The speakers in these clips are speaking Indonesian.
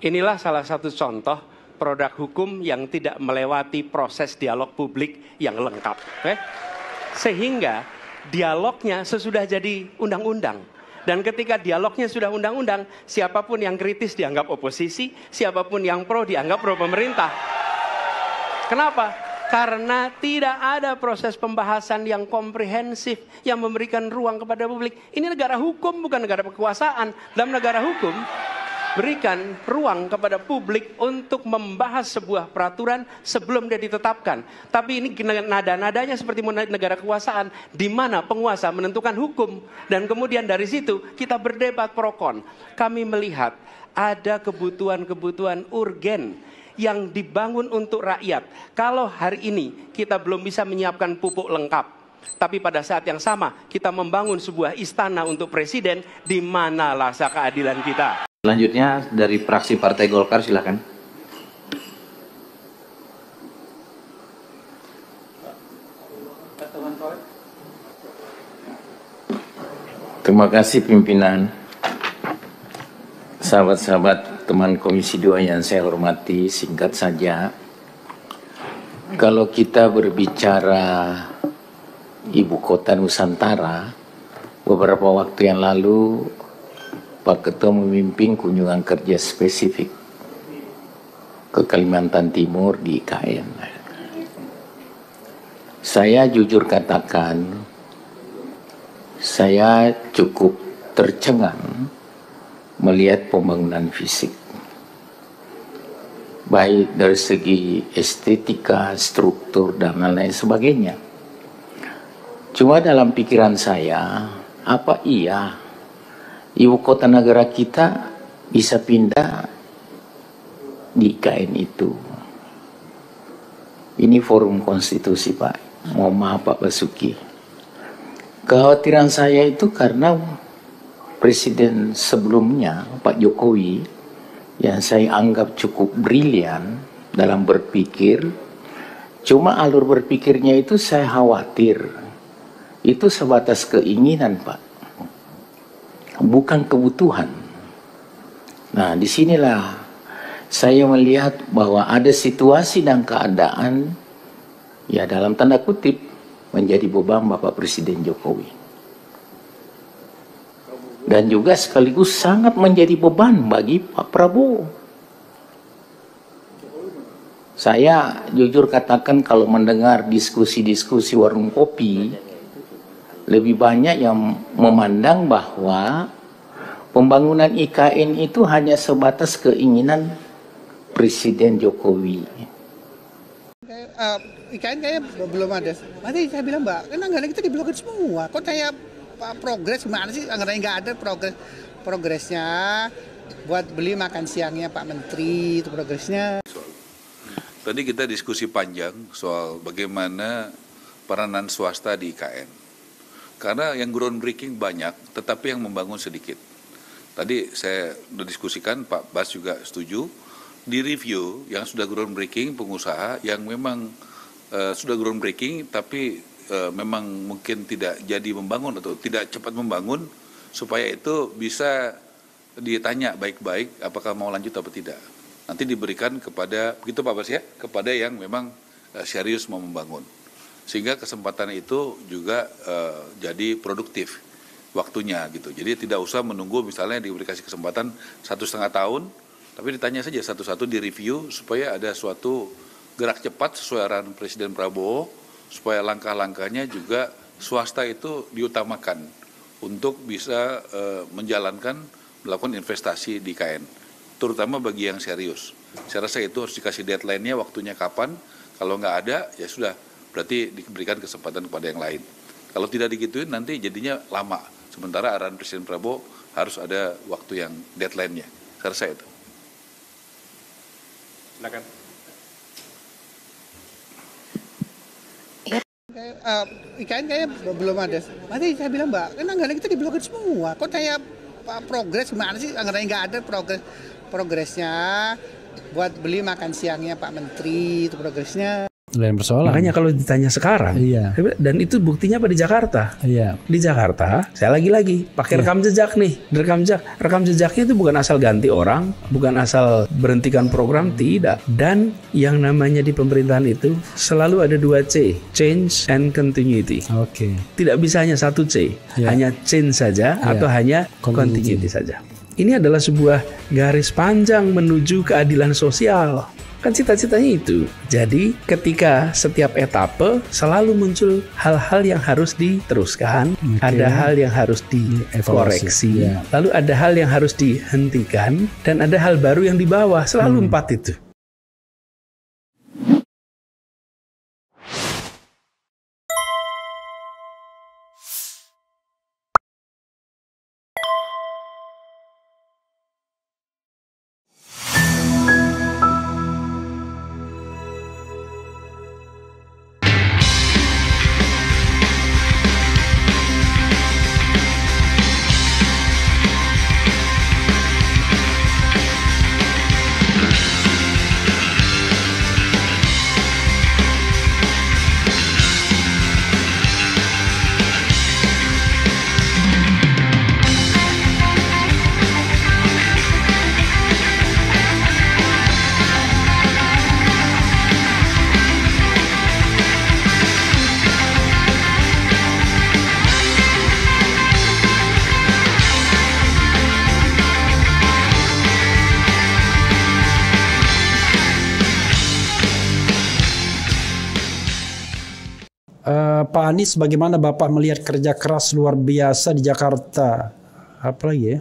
Inilah salah satu contoh produk hukum yang tidak melewati proses dialog publik yang lengkap. Sehingga dialognya sesudah jadi undang-undang. Dan ketika dialognya sudah undang-undang, siapapun yang kritis dianggap oposisi, siapapun yang pro dianggap pro pemerintah. Kenapa? Karena tidak ada proses pembahasan yang komprehensif yang memberikan ruang kepada publik. Ini negara hukum, bukan negara kekuasaan. Dalam negara hukum, berikan ruang kepada publik untuk membahas sebuah peraturan sebelum dia ditetapkan. Tapi ini nada-nadanya seperti negara kekuasaan, di mana penguasa menentukan hukum. Dan kemudian dari situ kita berdebat pro kon. Kami melihat ada kebutuhan-kebutuhan urgen yang dibangun untuk rakyat. Kalau hari ini kita belum bisa menyiapkan pupuk lengkap, tapi pada saat yang sama kita membangun sebuah istana untuk presiden, di mana rasa keadilan kita? Selanjutnya dari fraksi Partai Golkar, silakan. Terima kasih pimpinan. Sahabat-sahabat teman Komisi 2 yang saya hormati, singkat saja. Kalau kita berbicara Ibu Kota Nusantara, beberapa waktu yang lalu Pak Ketua memimpin kunjungan kerja spesifik ke Kalimantan Timur di IKN. Saya jujur katakan, saya cukup tercengang melihat pembangunan fisik. Baik dari segi estetika, struktur, dan lain sebagainya. Cuma dalam pikiran saya, apa iya ibu kota negara kita bisa pindah di IKN itu? Ini forum konstitusi, Pak. Mohon maaf Pak Basuki. Kekhawatiran saya itu karena Presiden sebelumnya, Pak Jokowi, yang saya anggap cukup brilian dalam berpikir, cuma alur berpikirnya itu saya khawatir. Itu sebatas keinginan, Pak. Bukan kebutuhan. Nah, disinilah saya melihat bahwa ada situasi dan keadaan, ya dalam tanda kutip, menjadi beban Bapak Presiden Jokowi. Dan juga sekaligus sangat menjadi beban bagi Pak Prabowo. Saya jujur katakan kalau mendengar diskusi-diskusi warung kopi, lebih banyak yang memandang bahwa pembangunan IKN itu hanya sebatas keinginan Presiden Jokowi. IKN kayaknya belum ada. Nanti saya bilang, Mbak, kan anggaran kita diblokir semua. Kok saya progres gimana sih? Anggarannya nggak ada progresnya. Buat beli makan siangnya Pak Menteri, itu progresnya. Tadi kita diskusi panjang soal bagaimana peranan swasta di IKN. Karena yang groundbreaking banyak, tetapi yang membangun sedikit. Tadi saya diskusikan, Pak Bas juga setuju, di review yang sudah groundbreaking, pengusaha yang memang sudah groundbreaking, tapi memang mungkin tidak jadi membangun atau tidak cepat membangun, supaya itu bisa ditanya baik-baik apakah mau lanjut atau tidak. Nanti diberikan kepada, begitu Pak Bas ya, kepada yang memang serius mau membangun. Sehingga kesempatan itu juga jadi produktif waktunya gitu. Jadi tidak usah menunggu misalnya diberi kesempatan 1,5 tahun, tapi ditanya saja satu-satu di review supaya ada suatu gerak cepat sesuai arahan Presiden Prabowo, supaya langkah-langkahnya juga swasta itu diutamakan untuk bisa menjalankan, melakukan investasi di IKN, terutama bagi yang serius. Saya rasa itu harus dikasih deadline-nya, waktunya kapan. Kalau nggak ada, ya sudah, berarti diberikan kesempatan kepada yang lain. Kalau tidak digituin nanti jadinya lama. Sementara arahan Presiden Prabowo harus ada waktu yang deadline-nya. Saya rasa itu. Silakan. IKN kayaknya belum ada. Nanti saya bilang, Mbak, kan anggaran kita diblokir semua. Kok saya progres gimana sih? Anggarannya nggak ada progresnya. Buat beli makan siangnya Pak Menteri, itu progresnya. Lain persoalan. Makanya kalau ditanya sekarang, Iya. dan itu buktinya apa di Jakarta? Iya. Di Jakarta, saya lagi pakai rekam jejak nih, rekam jejaknya itu bukan asal ganti orang, bukan asal berhentikan program, tidak. Dan yang namanya di pemerintahan itu selalu ada 2 C, change and continuity. Oke. Tidak bisa hanya 1 C, Iya. hanya change saja atau hanya Continuity. continuity saja. Ini adalah sebuah garis panjang menuju keadilan sosial. Kan cita-citanya itu. Jadi ketika setiap etape selalu muncul hal-hal yang harus diteruskan, ada hal yang harus dikoreksi, Ya. lalu ada hal yang harus dihentikan, dan ada hal baru yang dibawa. Selalu 4 itu. Pak Anies, bagaimana Bapak melihat kerja keras luar biasa di Jakarta? Apa lagi ya?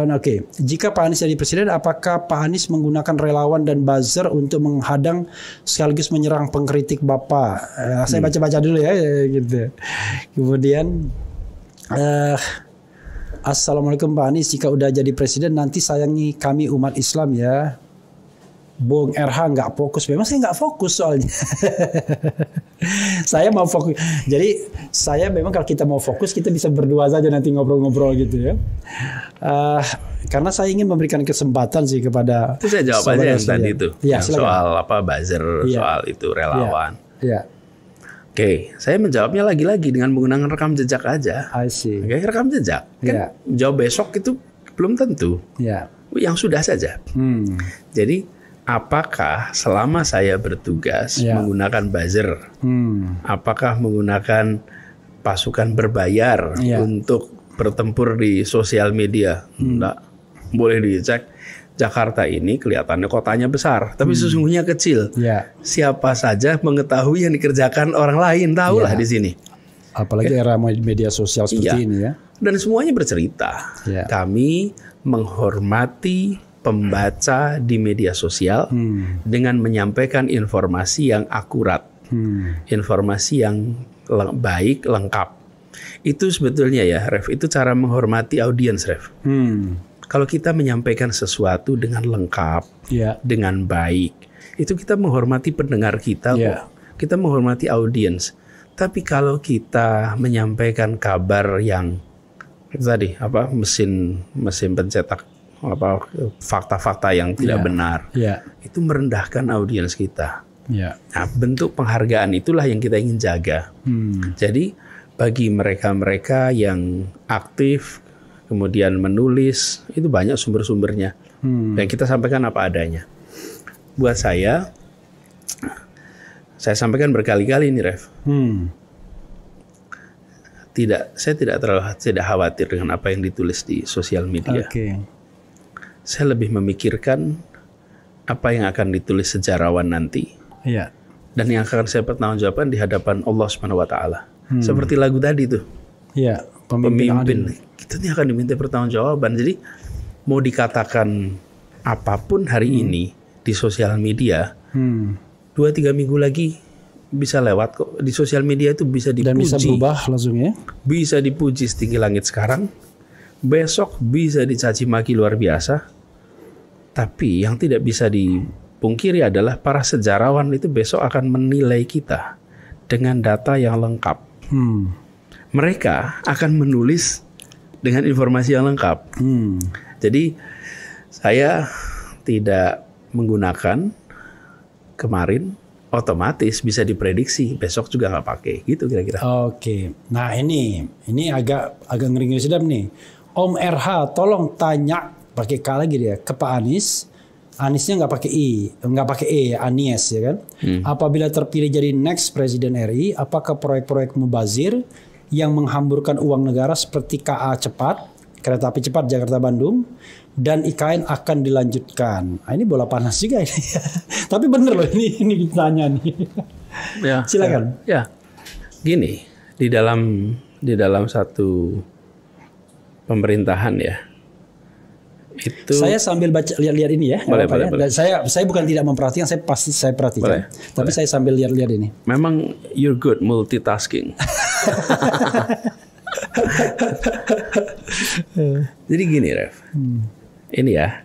Oke, jika Pak Anies jadi presiden, apakah Pak Anies menggunakan relawan dan buzzer untuk menghadang sekaligus menyerang pengkritik Bapak? Saya baca-baca dulu ya, gitu. Kemudian, Assalamualaikum Pak Anies, jika udah jadi presiden nanti sayangi kami umat Islam ya. Bung RH nggak fokus, memang saya nggak fokus soalnya. Saya mau fokus. Jadi saya memang kalau kita mau fokus kita bisa berdua saja nanti ngobrol-ngobrol gitu ya. Karena saya ingin memberikan kesempatan sih kepada. Itu saya jawab aja yang tadi itu, ya, yang soal apa buzzer, soal itu relawan. Ya. Oke, saya menjawabnya lagi-lagi dengan menggunakan rekam jejak aja. I see. Oke, rekam jejak. Kan Ya. jawab besok itu belum tentu. Ya. Yang sudah saja. Jadi apakah selama saya bertugas menggunakan buzzer, apakah menggunakan pasukan berbayar untuk bertempur di sosial media? Enggak. Boleh dicek. Jakarta ini kelihatannya kotanya besar, tapi sesungguhnya kecil. Siapa saja mengetahui yang dikerjakan orang lain, tahulah di sini. Apalagi era media sosial seperti ini ya. Dan semuanya bercerita. Kami menghormati pembaca di media sosial dengan menyampaikan informasi yang akurat, informasi yang baik, lengkap. Itu sebetulnya ya, Ref, itu cara menghormati audiens, Ref. Kalau kita menyampaikan sesuatu dengan lengkap, dengan baik, itu kita menghormati pendengar kita kok. Kita menghormati audiens. Tapi kalau kita menyampaikan kabar yang tadi apa mesin pencetak apa fakta-fakta yang tidak benar, itu merendahkan audiens kita. Nah, bentuk penghargaan itulah yang kita ingin jaga. Jadi bagi mereka-mereka yang aktif kemudian menulis, itu banyak sumber-sumbernya. Dan kita sampaikan apa adanya. Buat saya sampaikan berkali-kali ini, Ref. Saya tidak khawatir dengan apa yang ditulis di sosial media. Saya lebih memikirkan apa yang akan ditulis sejarawan nanti. Dan yang akan saya pertanggungjawabkan di hadapan Allah Subhanahu wa taala. Seperti lagu tadi tuh. Pemimpin itu nih akan diminta pertanggungjawaban. Jadi mau dikatakan apapun hari ini di sosial media, 2-3 minggu lagi bisa lewat kok. Di sosial media itu bisa dipuji. Dan bisa berubah langsung ya. Bisa dipuji setinggi langit sekarang. Besok bisa dicaci maki luar biasa. Tapi yang tidak bisa dipungkiri adalah para sejarawan itu besok akan menilai kita dengan data yang lengkap. Mereka akan menulis dengan informasi yang lengkap. Jadi saya tidak menggunakan kemarin otomatis bisa diprediksi besok juga nggak pakai, gitu kira-kira. Oke. Nah ini agak ngeri-ngeri sedap nih. Om RH tolong tanya pakai K lagi dia ke Pak Anies. Aniesnya nggak pakai E, Anies ya kan. Apabila terpilih jadi next Presiden RI, apakah proyek-proyek mubazir yang menghamburkan uang negara seperti KA cepat, kereta api cepat Jakarta Bandung, dan IKN akan dilanjutkan? Nah, ini bola panas juga ini. Tapi bener loh ini ditanya nih. Ya, silakan. Ya, gini, di dalam satu pemerintahan ya, itu saya sambil baca lihat ini ya. Boleh. Dan saya bukan tidak memperhatikan, saya pasti saya perhatikan. Tapi saya sambil lihat ini. Memang you're good multitasking. Jadi gini, Ref. Ini ya,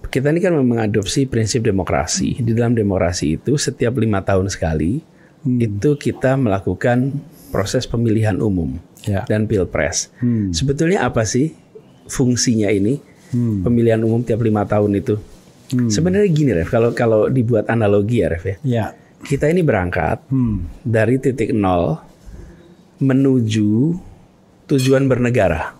kita ini kan mengadopsi prinsip demokrasi. Di dalam demokrasi itu setiap 5 tahun sekali itu kita melakukan proses pemilihan umum dan pilpres. Sebetulnya apa sih fungsinya ini? Pemilihan umum tiap 5 tahun itu. Sebenarnya gini, Ref, kalau dibuat analogi ya, Ref ya. Kita ini berangkat dari titik 0 menuju tujuan bernegara.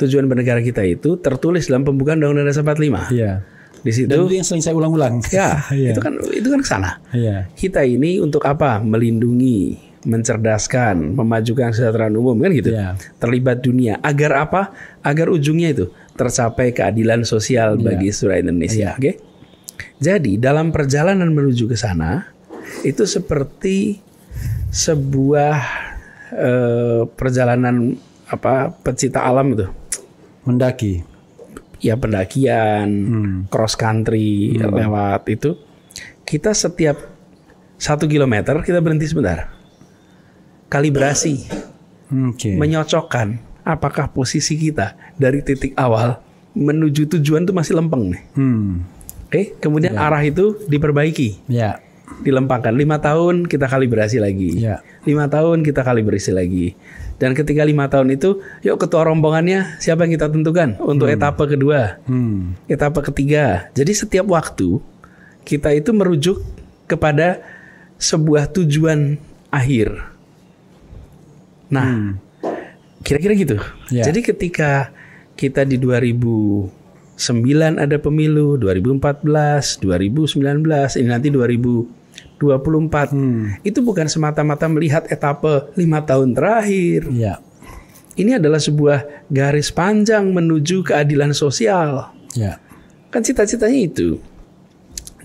Tujuan bernegara kita itu tertulis dalam pembukaan Undang-Undang Dasar 45. Iya. Di situ. Dan itu yang sering saya ulang-ulang. Ya, itu kan ke sana. Iya. Kita ini untuk apa? Melindungi, mencerdaskan, memajukan kesejahteraan umum kan gitu. Iya. Terlibat dunia. Agar apa? Agar ujungnya itu tercapai keadilan sosial bagi seluruh Indonesia. Oke? Jadi dalam perjalanan menuju ke sana itu seperti sebuah perjalanan pecinta alam itu. Mendaki. Ya pendakian, cross country lewat itu. Kita setiap 1 kilometer kita berhenti sebentar. Kalibrasi. Menyocokkan apakah posisi kita dari titik awal menuju tujuan itu masih lempeng nih. Oke, kemudian arah itu diperbaiki. Dilempangkan 5 tahun kita kalibrasi lagi. 5 tahun kita kalibrasi lagi. Dan ketika 5 tahun itu, yuk ketua rombongannya siapa yang kita tentukan untuk etapa kedua, etapa ketiga. Jadi setiap waktu kita itu merujuk kepada sebuah tujuan akhir. Nah, kira-kira gitu. Jadi ketika kita di 2009 ada pemilu, 2014, 2019, ini nanti 2024. Itu bukan semata-mata melihat etapa 5 tahun terakhir. Ini adalah sebuah garis panjang menuju keadilan sosial. Kan cita-citanya itu.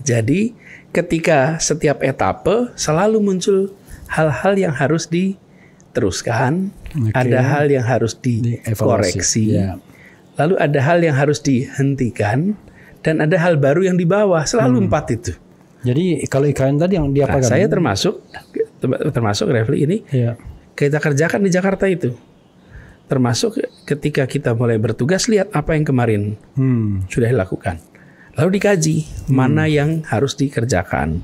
Jadi ketika setiap etapa selalu muncul hal-hal yang harus diteruskan, ada hal yang harus dikoreksi, lalu ada hal yang harus dihentikan, dan ada hal baru yang di bawah. Selalu 4 itu. Jadi kalau IKN tadi yang diapakan? Saya termasuk Refli ini kita kerjakan di Jakarta itu. Termasuk ketika kita mulai bertugas, lihat apa yang kemarin sudah dilakukan. Lalu dikaji mana yang harus dikerjakan,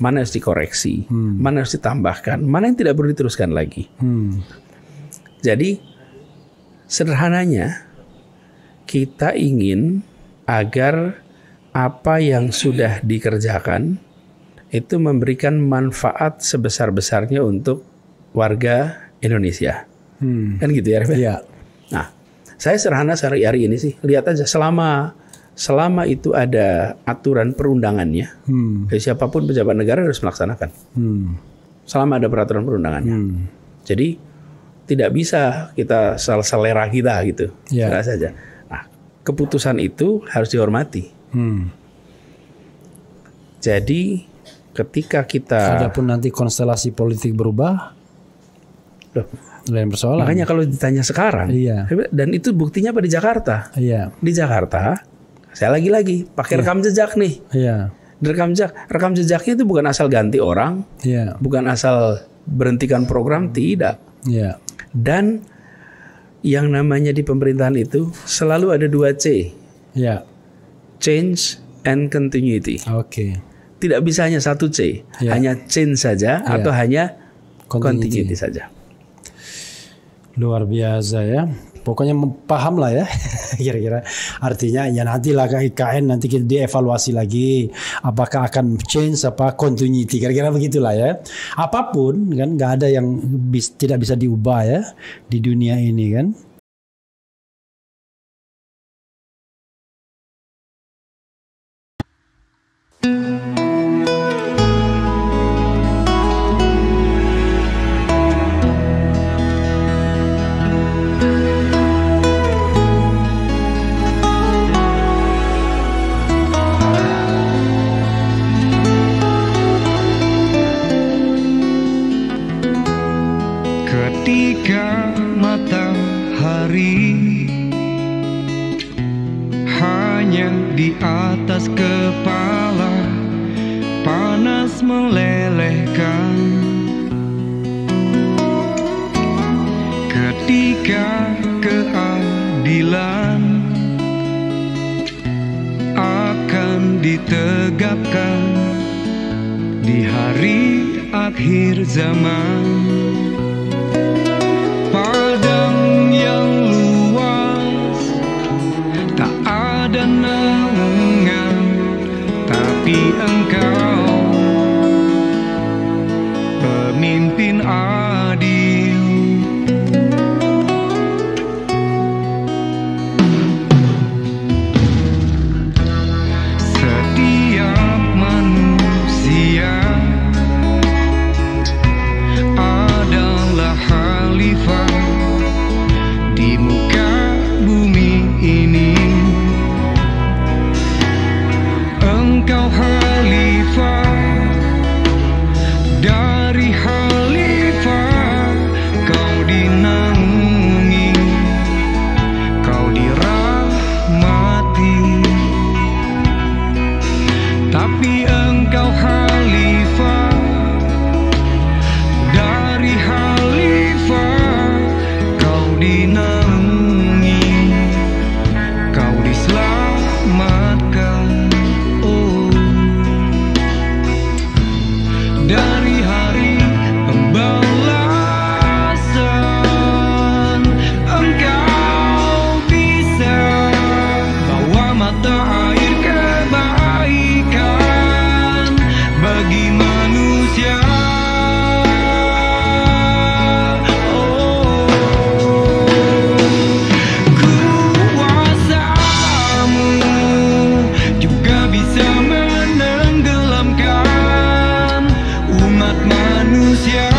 mana yang harus dikoreksi, mana yang harus ditambahkan, mana yang tidak perlu diteruskan lagi. Jadi sederhananya kita ingin agar apa yang sudah dikerjakan itu memberikan manfaat sebesar-besarnya untuk warga Indonesia. Kan gitu ya, Ref? Nah, saya sederhana hari ini sih, lihat aja selama itu ada aturan perundangannya, siapapun pejabat negara harus melaksanakan. Selama ada peraturan perundangannya. Jadi tidak bisa kita selera kita gitu, saja. Nah, keputusan itu harus dihormati. Jadi ketika kita, adapun nanti konstelasi politik berubah, lain persoalan. Makanya kalau ditanya sekarang, dan itu buktinya apa di Jakarta? Di Jakarta, saya lagi pakai rekam jejak nih. Rekam jejaknya itu bukan asal ganti orang, bukan asal berhentikan program, tidak. Dan yang namanya di pemerintahan itu selalu ada 2 C. Change and continuity. Tidak bisa hanya 1 C, hanya change saja atau hanya continuity saja. Luar biasa ya. pokoknya paham lah ya kira-kira artinya ya nantilah IKN nanti kita dievaluasi lagi apakah akan change apa continuity kira-kira begitulah ya. Apapun kan nggak ada yang tidak bisa diubah ya di dunia ini kan. Ketika matahari hanya di atas kepala panas melelehkan, ketika keadilan akan ditegakkan di hari akhir zaman. Padang yang luas tak ada naungan, tapi engkau pemimpin adil. Setiap manusia adalah khalifah di muka bumi ini. Engkau khalifah dari khalifah, kau dinaungi, kau dirahmati, tapi engkau khalifah dari khalifah, kau dinaungi, kau diselamatkan. Oh, dari hari pembalasan engkau bisa bawa mata air kebaikan bagi manusia. Kuasamu juga bisa menenggelamkan umat manusia.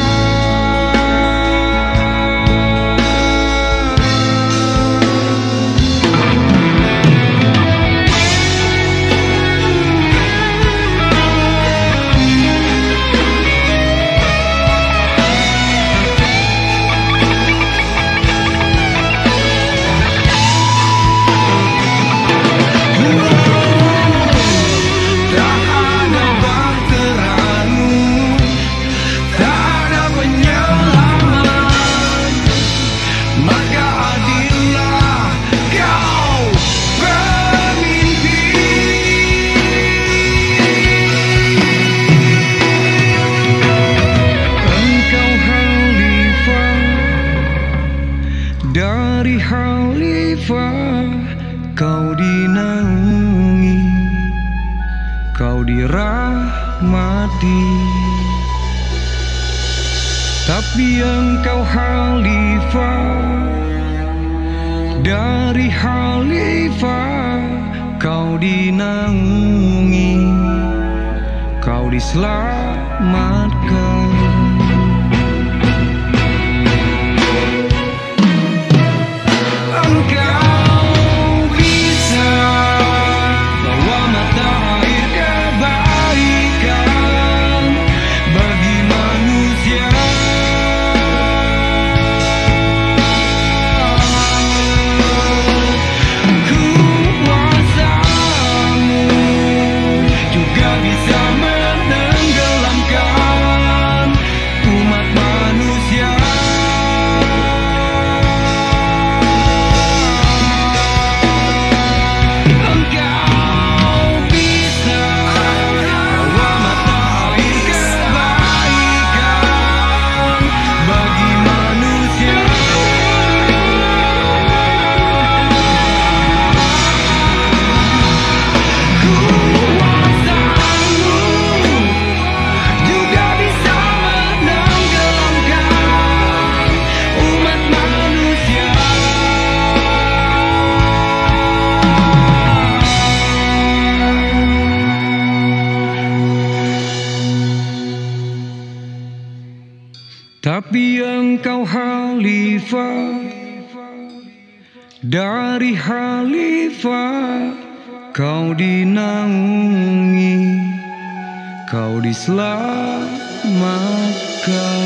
Tak ada bahteramu, tak ada penyelamat, maka adillah kau pemimpin. Engkau khalifah dari khalifah, kau dinaungi, kau dirahmati, tapi engkau khalifah dari khalifah, kau dinaungi, kau diselamatkan. Engkau bisa bawa mata air kebaikan bagi manusia. Kuasamu juga bisa menenggelamkan Tapi engkau khalifah, dari khalifah kau dinaungi, kau diselamatkan.